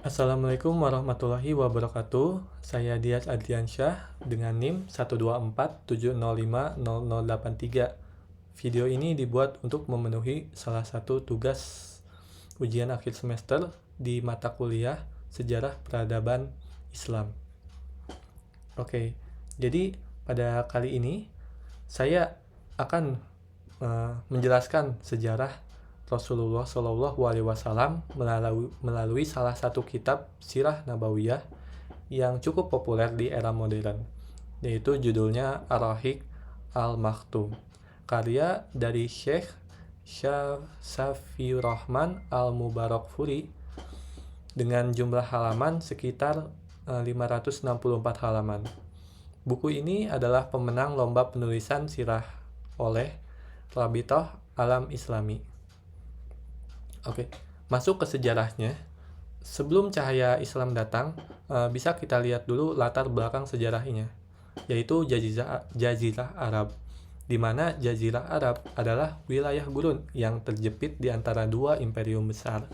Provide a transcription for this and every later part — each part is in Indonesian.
Assalamualaikum warahmatullahi wabarakatuh. Saya Dias Adriansyah dengan NIM 12470500083. Video ini dibuat untuk memenuhi salah satu tugas ujian akhir semester di mata kuliah Sejarah Peradaban Islam. Oke, jadi pada kali ini saya akan menjelaskan sejarah Rasulullah Shallallahu Alaihi Wasallam melalui salah satu kitab Sirah Nabawiyah yang cukup populer di era modern, yaitu judulnya Ar-Rahiq Al-Maktum, karya dari Syekh Safiur Rahman Al-Mubarakfuri dengan jumlah halaman sekitar 564 halaman. Buku ini adalah pemenang lomba penulisan sirah oleh Rabithah Alam Islami. Oke, masuk ke sejarahnya. Sebelum cahaya Islam datang, bisa kita lihat dulu latar belakang sejarahnya, yaitu Jazirah Arab, di mana Jazirah Arab adalah wilayah gurun yang terjepit di antara dua imperium besar,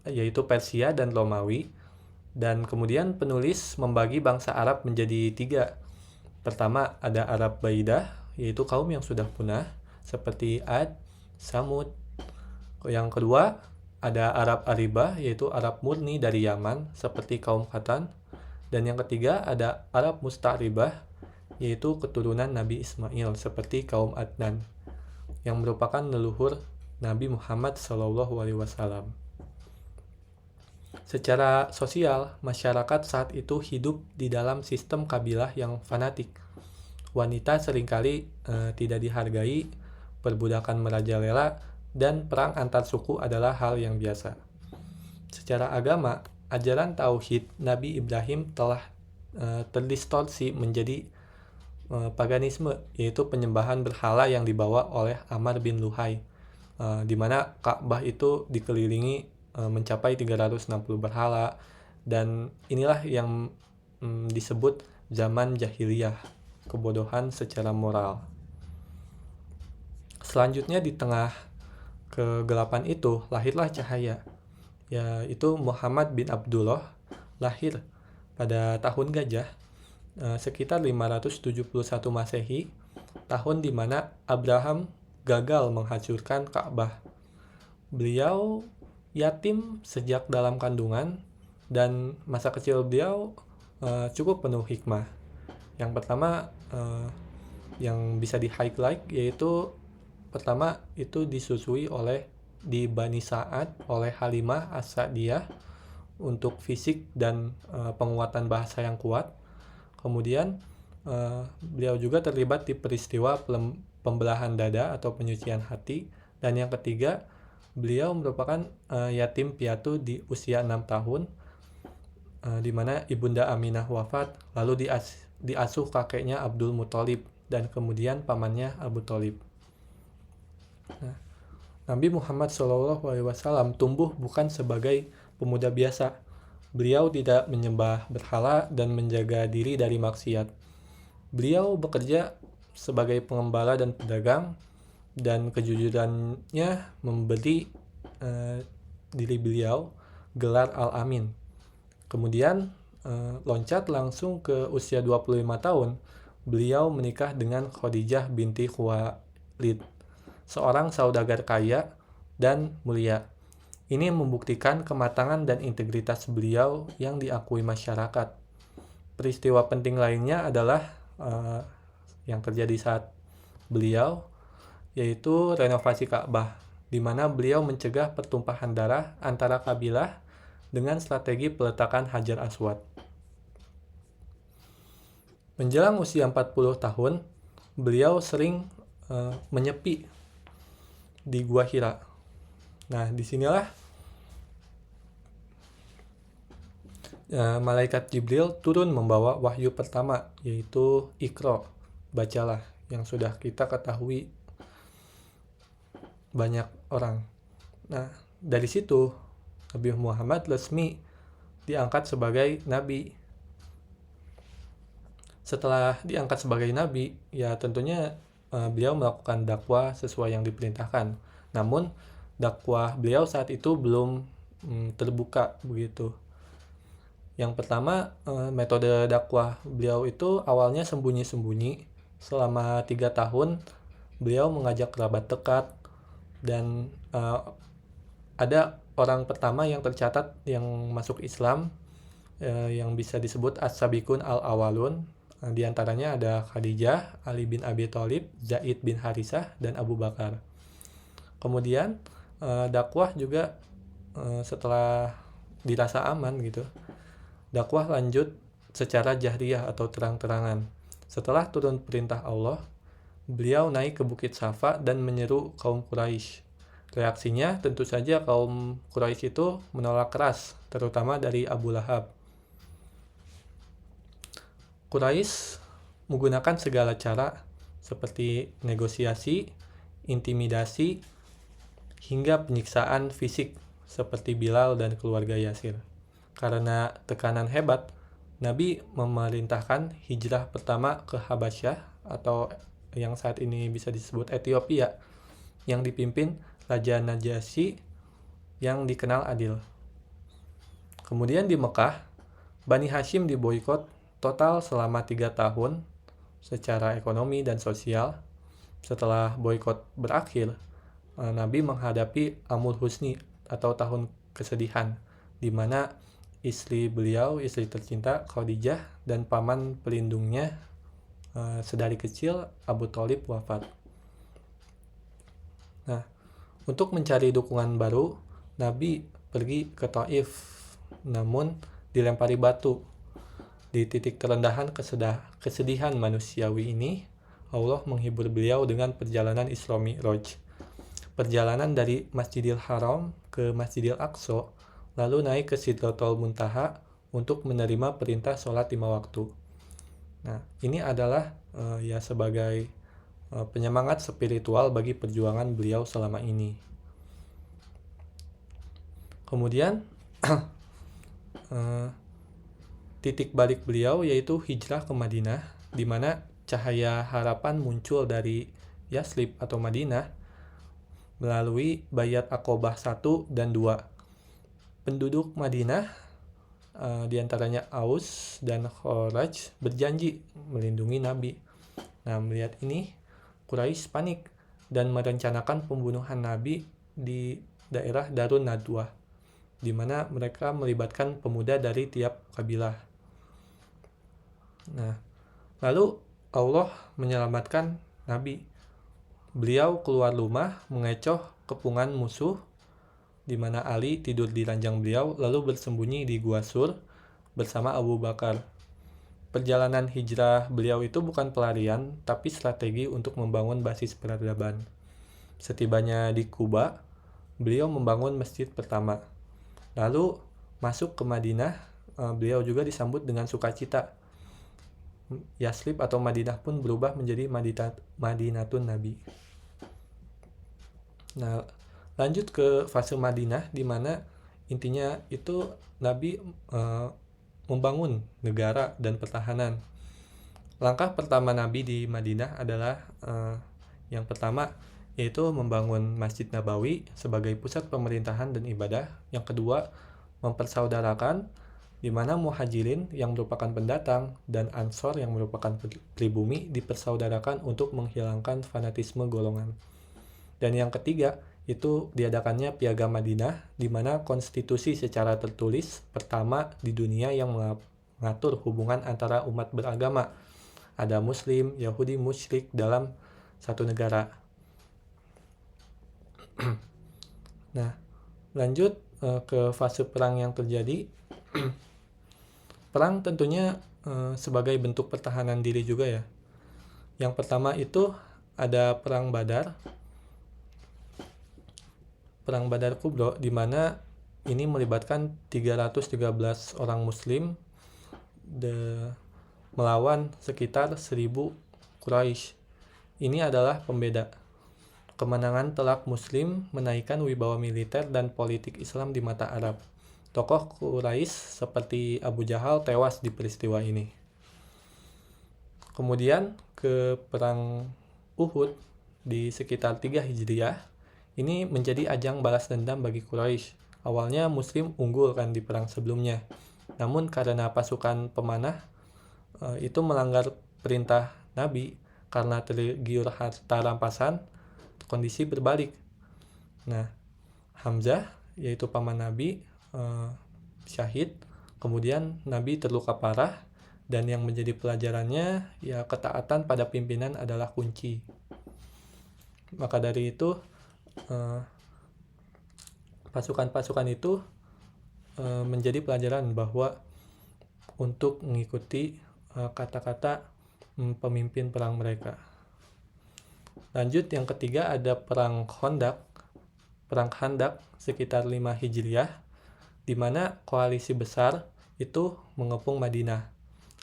yaitu Persia dan Romawi. Dan kemudian penulis membagi bangsa Arab menjadi tiga. Pertama ada Arab Baidah, yaitu kaum yang sudah punah, seperti Ad, Samud. Yang kedua ada Arab Aribah, yaitu Arab murni dari Yaman, seperti kaum Khatan. Dan yang ketiga ada Arab Musta'ribah, yaitu keturunan Nabi Ismail, seperti kaum Adnan, yang merupakan leluhur Nabi Muhammad SAW. Secara sosial, masyarakat saat itu hidup di dalam sistem kabilah yang fanatik. Wanita seringkali tidak dihargai, perbudakan merajalela, dan perang antar suku adalah hal yang biasa. Secara agama, ajaran tauhid Nabi Ibrahim telah terdistorsi menjadi paganisme, yaitu penyembahan berhala yang dibawa oleh Amr bin Luhai, di mana Ka'bah itu dikelilingi mencapai 360 berhala, dan inilah yang disebut zaman jahiliyah, kebodohan secara moral. Selanjutnya di tengah kegelapan itu lahirlah cahaya, yaitu Muhammad bin Abdullah lahir pada tahun gajah sekitar 571 Masehi, tahun di mana Abraham gagal menghancurkan Ka'bah. Beliau yatim sejak dalam kandungan, dan masa kecil beliau cukup penuh hikmah. Yang pertama yang bisa di-highlight yaitu pertama itu disusui di Bani Sa'ad oleh Halimah As-Sa'diyah untuk fisik dan penguatan bahasa yang kuat. Kemudian beliau juga terlibat di peristiwa pembelahan dada atau penyucian hati. Dan yang ketiga, beliau merupakan yatim piatu di usia 6 tahun, di mana ibunda Aminah wafat, lalu diasuh kakeknya Abdul Muthalib dan kemudian pamannya Abu Thalib. Nah, Nabi Muhammad SAW tumbuh bukan sebagai pemuda biasa. Beliau tidak menyembah berhala dan menjaga diri dari maksiat. Beliau bekerja sebagai pengembala dan pedagang, dan kejujurannya memberi diri beliau gelar Al-Amin. Kemudian loncat langsung ke usia 25 tahun, beliau menikah dengan Khadijah binti Khuwailid, seorang saudagar kaya dan mulia. Ini membuktikan kematangan dan integritas beliau yang diakui masyarakat. Peristiwa penting lainnya adalah yang terjadi saat beliau, yaitu renovasi Ka'bah, di mana beliau mencegah pertumpahan darah antara kabilah dengan strategi peletakan Hajar Aswad. Menjelang usia 40 tahun, beliau sering menyepi di Gua Hira. Nah, disinilah malaikat Jibril turun membawa wahyu pertama, yaitu Iqra, bacalah, yang sudah kita ketahui banyak orang. Nah, dari situ Nabi Muhammad resmi diangkat sebagai nabi. Setelah diangkat sebagai nabi, ya tentunya beliau melakukan dakwah sesuai yang diperintahkan. Namun dakwah beliau saat itu belum terbuka begitu. Yang pertama, metode dakwah beliau itu awalnya sembunyi-sembunyi. Selama 3 tahun beliau mengajak kerabat dekat, dan ada orang pertama yang tercatat yang masuk Islam, yang bisa disebut as-sabiqun al-awwalun. Di antaranya ada Khadijah, Ali bin Abi Thalib, Zaid bin Harisah, dan Abu Bakar. Kemudian dakwah juga setelah dirasa aman gitu, dakwah lanjut secara jahriyah atau terang-terangan. Setelah turun perintah Allah, beliau naik ke Bukit Safa dan menyeru kaum Quraisy. Reaksinya tentu saja kaum Quraisy itu menolak keras, terutama dari Abu Lahab. Quraisy menggunakan segala cara seperti negosiasi, intimidasi, hingga penyiksaan fisik seperti Bilal dan keluarga Yasir. Karena tekanan hebat, Nabi memerintahkan hijrah pertama ke Habasyah atau yang saat ini bisa disebut Ethiopia, yang dipimpin Raja Najasyi yang dikenal adil. Kemudian di Mekah, Bani Hashim diboikot total selama 3 tahun secara ekonomi dan sosial. Setelah boikot berakhir, Nabi menghadapi Amul Husni atau tahun kesedihan, di mana istri beliau, istri tercinta Khadijah, dan paman pelindungnya sedari kecil Abu Thalib wafat. Nah, untuk mencari dukungan baru, Nabi pergi ke Taif, namun dilempari batu. Di titik terendahan kesedihan manusiawi ini, Allah menghibur beliau dengan perjalanan Isra Mi'raj. Perjalanan dari Masjidil Haram ke Masjidil Aqsa, lalu naik ke Sidratul Muntaha untuk menerima perintah sholat 5 waktu. Nah, ini adalah ya sebagai penyemangat spiritual bagi perjuangan beliau selama ini. Kemudian titik balik beliau yaitu hijrah ke Madinah, di mana cahaya harapan muncul dari Yasrib atau Madinah melalui Bayat Aqobah 1 dan 2. Penduduk Madinah, diantaranya Aus dan Khoraj, berjanji melindungi Nabi. Nah, melihat ini, Quraisy panik dan merencanakan pembunuhan Nabi di daerah Darun Nadwah, di mana mereka melibatkan pemuda dari tiap kabilah. Nah, lalu Allah menyelamatkan Nabi. Beliau keluar rumah mengecoh kepungan musuh, di mana Ali tidur di ranjang beliau, lalu bersembunyi di Gua Sur bersama Abu Bakar. Perjalanan hijrah beliau itu bukan pelarian, tapi strategi untuk membangun basis peradaban. Setibanya di Kuba, beliau membangun masjid pertama. Lalu masuk ke Madinah, beliau juga disambut dengan sukacita. Yasrib atau Madinah pun berubah menjadi Madinatun Nabi. Nah, lanjut ke fase Madinah, di mana intinya itu Nabi membangun negara dan pertahanan. Langkah pertama Nabi di Madinah adalah yang pertama yaitu membangun Masjid Nabawi sebagai pusat pemerintahan dan ibadah. Yang kedua, mempersaudarakan, di mana Muhajirin yang merupakan pendatang dan Ansor yang merupakan pribumi dipersaudarakan untuk menghilangkan fanatisme golongan. Dan yang ketiga, itu diadakannya Piagam Madinah, di mana konstitusi secara tertulis pertama di dunia yang mengatur hubungan antara umat beragama. Ada Muslim, Yahudi, musyrik dalam satu negara. Nah, lanjut ke fase perang yang terjadi. Perang tentunya sebagai bentuk pertahanan diri juga ya. Yang pertama itu ada Perang Badar. Perang Badar Kubro, di mana ini melibatkan 313 orang muslim melawan sekitar 1000 Quraisy. Ini adalah pembeda. Kemenangan telak muslim menaikkan wibawa militer dan politik Islam di mata Arab. Tokoh Quraisy seperti Abu Jahal tewas di peristiwa ini. Kemudian ke Perang Uhud di sekitar 3 Hijriah. Ini menjadi ajang balas dendam bagi Quraisy Awalnya Muslim unggul kan di perang sebelumnya. Namun karena pasukan pemanah itu melanggar perintah Nabi karena tergiur harta rampasan, kondisi berbalik. Nah, Hamzah yaitu paman Nabi syahid, kemudian Nabi terluka parah, dan yang menjadi pelajarannya ya ketaatan pada pimpinan adalah kunci. Maka dari itu pasukan-pasukan itu menjadi pelajaran bahwa untuk mengikuti kata-kata pemimpin perang mereka. Lanjut, yang ketiga ada perang Khandaq sekitar 5 Hijriah, di mana koalisi besar itu mengepung Madinah.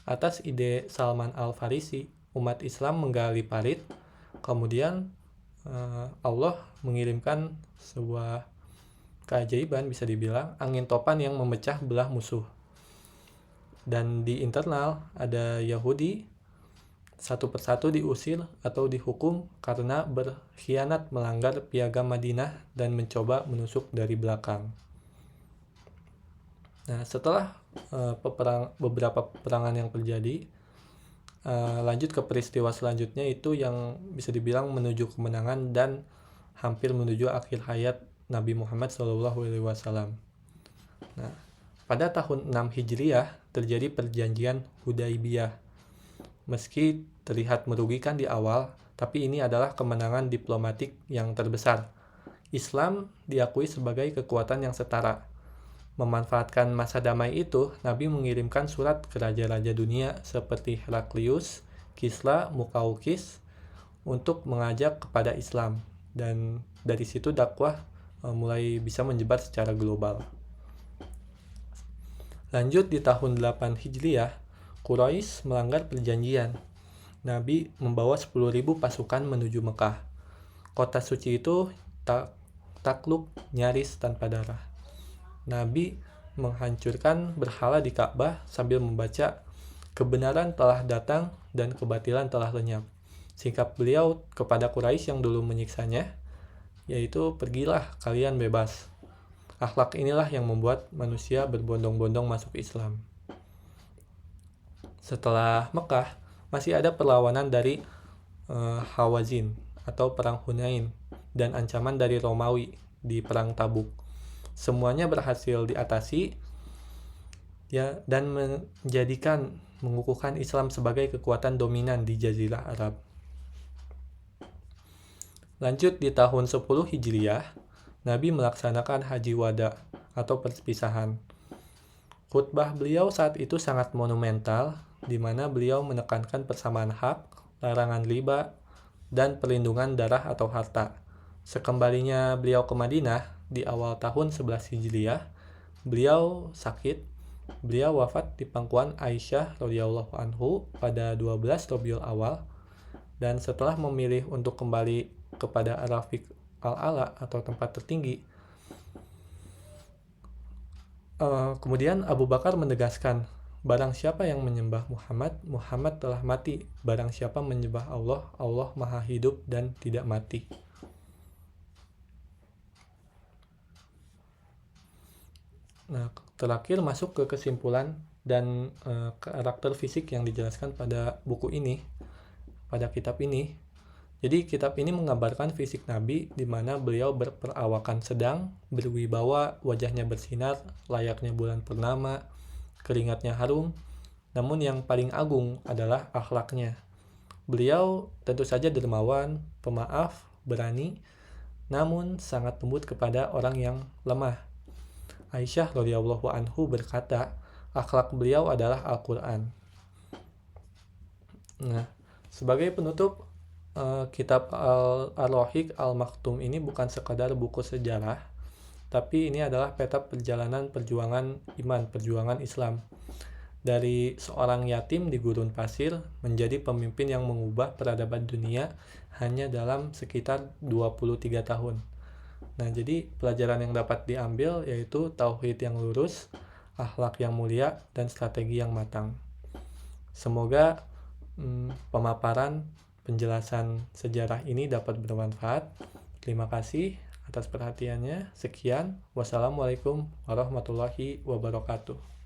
Atas ide Salman Al-Farisi, umat Islam menggali parit, kemudian Allah mengirimkan sebuah keajaiban, bisa dibilang angin topan yang memecah belah musuh. Dan di internal ada Yahudi satu persatu diusir atau dihukum karena berkhianat melanggar piagam Madinah dan mencoba menusuk dari belakang. Nah, setelah beberapa peperangan yang terjadi, lanjut ke peristiwa selanjutnya, itu yang bisa dibilang menuju kemenangan dan hampir menuju akhir hayat Nabi Muhammad SAW. Nah, pada tahun 6 Hijriah terjadi perjanjian Hudaibiyah. Meski terlihat merugikan di awal, tapi ini adalah kemenangan diplomatik yang terbesar. Islam diakui sebagai kekuatan yang setara. Memanfaatkan masa damai itu, Nabi mengirimkan surat ke raja-raja dunia seperti Heraklius, Kisra, Mukaukis untuk mengajak kepada Islam. Dan dari situ dakwah mulai bisa menyebar secara global. Lanjut, di tahun 8 Hijriah, Quraisy melanggar perjanjian. Nabi membawa 10.000 pasukan menuju Mekah. Kota suci itu takluk nyaris tanpa darah. Nabi menghancurkan berhala di Ka'bah sambil membaca, "Kebenaran telah datang dan kebatilan telah lenyap." Sikap beliau kepada Quraisy yang dulu menyiksanya, yaitu, "Pergilah, kalian bebas." Akhlak inilah yang membuat manusia berbondong-bondong masuk Islam. Setelah Mekah, masih ada perlawanan dari Hawazin atau Perang Hunain dan ancaman dari Romawi di Perang Tabuk. Semuanya berhasil diatasi ya, dan mengukuhkan Islam sebagai kekuatan dominan di Jazirah Arab. Lanjut, di tahun 10 Hijriah, Nabi melaksanakan Haji Wada atau perpisahan. Khutbah beliau saat itu sangat monumental, di mana beliau menekankan persamaan hak, larangan riba, dan perlindungan darah atau harta. Sekembalinya beliau ke Madinah di awal tahun 11 Hijriah, beliau sakit. Beliau wafat di pangkuan Aisyah radhiyallahu anhu pada 12 Rabiul Awal, dan setelah memilih untuk kembali kepada Ar-Rafiq Al-A'la atau tempat tertinggi, kemudian Abu Bakar menegaskan, "Barang siapa yang menyembah Muhammad, Muhammad telah mati. Barang siapa menyembah Allah, Allah maha hidup dan tidak mati." Nah, terakhir masuk ke kesimpulan dan karakter fisik yang dijelaskan pada buku ini, pada kitab ini. Jadi kitab ini menggambarkan fisik Nabi, di mana beliau berperawakan sedang, berwibawa, wajahnya bersinar layaknya bulan purnama, keringatnya harum. Namun yang paling agung adalah akhlaknya. Beliau tentu saja dermawan, pemaaf, berani, namun sangat lembut kepada orang yang lemah. Aisyah radhiyallahu anhu berkata, akhlak beliau adalah Al-Quran. Nah, sebagai penutup, kitab Ar-Rahiq Al-Maktum ini bukan sekadar buku sejarah, tapi ini adalah peta perjalanan perjuangan iman, perjuangan Islam. Dari seorang yatim di gurun pasir menjadi pemimpin yang mengubah peradaban dunia hanya dalam sekitar 23 tahun. Nah, jadi pelajaran yang dapat diambil yaitu tauhid yang lurus, akhlak yang mulia, dan strategi yang matang. Semoga pemaparan penjelasan sejarah ini dapat bermanfaat. Terima kasih atas perhatiannya. Sekian, wassalamualaikum warahmatullahi wabarakatuh.